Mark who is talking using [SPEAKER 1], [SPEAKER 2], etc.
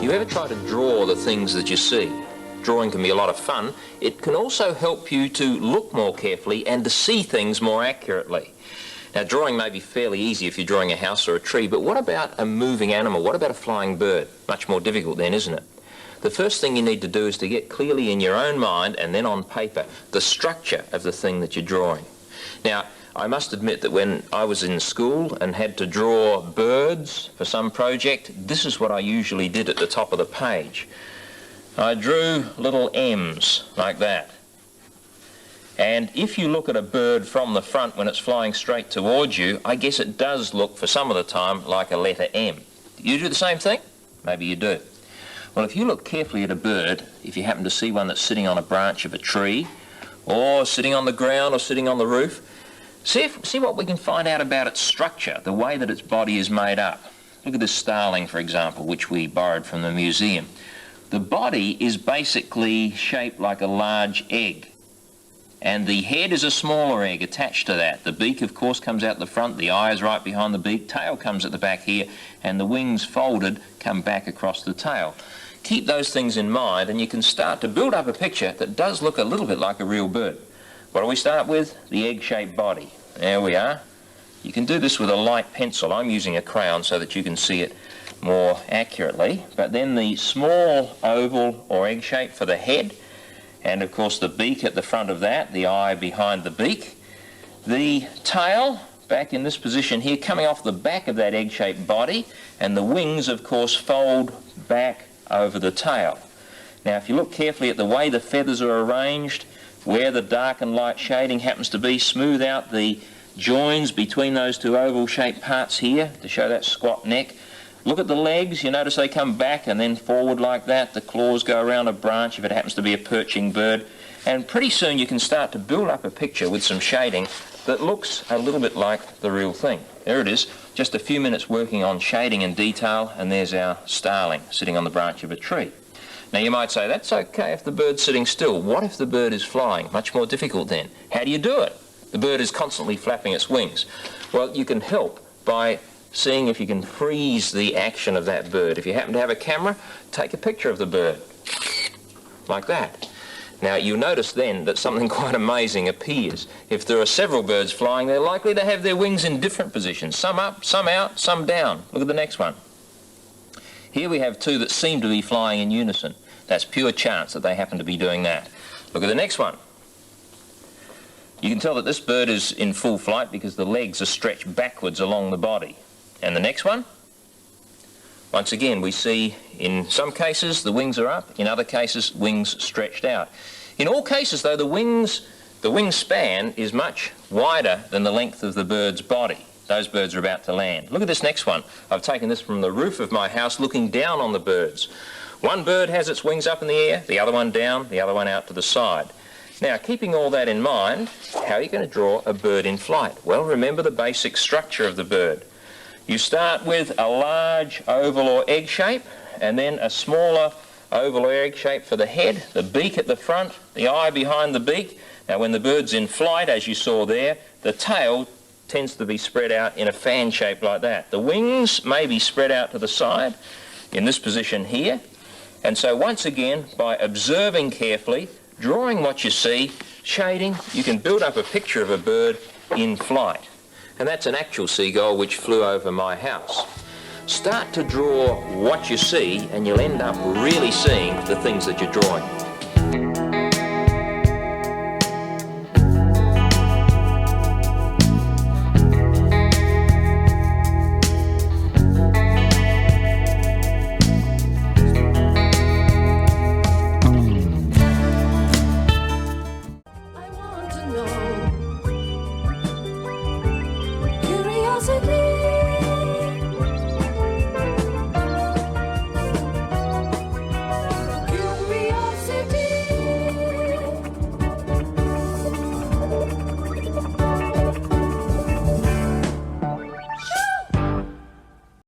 [SPEAKER 1] You ever try to draw the things that you see? Drawing can be a lot of fun. It can also help you to look more carefully and to see things more accurately. Now, drawing may be fairly easy if you're drawing a house or a tree, but what about a moving animal? What about a flying bird? Much more difficult then, isn't it? The first thing you need to do is to get clearly in your own mind and then on paper the structure of the thing that you're drawing. Now, I must admit that when I was in school and had to draw birds for some project, this is what I usually did at the top of the page. I drew little M's like that. And if you look at a bird from the front when it's flying straight towards you, I guess it does look for some of the time like a letter M. Do you do the same thing? Maybe you do. Well, if you look carefully at a bird, if you happen to see one that's sitting on a branch of a tree, or sitting on the ground or sitting on the roof, see what we can find out about its structure, the way that its body is made up. Look at this starling, for example, which we borrowed from the museum. The body is basically shaped like a large egg, and the head is a smaller egg attached to that. The beak, of course, comes out the front, the eye is right behind the beak, tail comes at the back here, and the wings folded come back across the tail. Keep those things in mind, and you can start to build up a picture that does look a little bit like a real bird. What do we start with? The egg-shaped body. There we are. You can do this with a light pencil. I'm using a crayon so that you can see it more accurately. But then the small oval or egg shape for the head, and of course the beak at the front of that, the eye behind the beak. The tail, back in this position here, coming off the back of that egg-shaped body, and the wings, of course, fold back over the tail. Now, if you look carefully at the way the feathers are arranged, where the dark and light shading happens to be, smooth out the joins between those two oval-shaped parts here to show that squat neck. Look at the legs. You notice they come back and then forward like that. The claws go around a branch if it happens to be a perching bird. And pretty soon you can start to build up a picture with some shading that looks a little bit like the real thing. There it is. Just a few minutes working on shading and detail, and there's our starling sitting on the branch of a tree. Now you might say, that's okay if the bird's sitting still. What if the bird is flying? Much more difficult then. How do you do it? The bird is constantly flapping its wings. Well, you can help by seeing if you can freeze the action of that bird. If you happen to have a camera, take a picture of the bird, like that. Now you'll notice then that something quite amazing appears. If there are several birds flying, they're likely to have their wings in different positions. Some up, some out, some down. Look at the next one. Here we have two that seem to be flying in unison. That's pure chance that they happen to be doing that. Look at the next one. You can tell that this bird is in full flight because the legs are stretched backwards along the body. And the next one? Once again, we see in some cases the wings are up, in other cases wings stretched out. In all cases, though, the wingspan is much wider than the length of the bird's body. Those birds are about to land. Look at this next one. I've taken this from the roof of my house looking down on the birds. One bird has its wings up in the air, the other one down, the other one out to the side. Now, keeping all that in mind, how are you going to draw a bird in flight? Well, remember the basic structure of the bird. You start with a large oval or egg shape, and then a smaller oval or egg shape for the head, the beak at the front, the eye behind the beak. Now, when the bird's in flight, as you saw there, the tail tends to be spread out in a fan shape like that. The wings may be spread out to the side in this position here. And so once again, by observing carefully, drawing what you see, shading, you can build up a picture of a bird in flight. And that's an actual seagull which flew over my house. Start to draw what you see and you'll end up really seeing the things that you're drawing.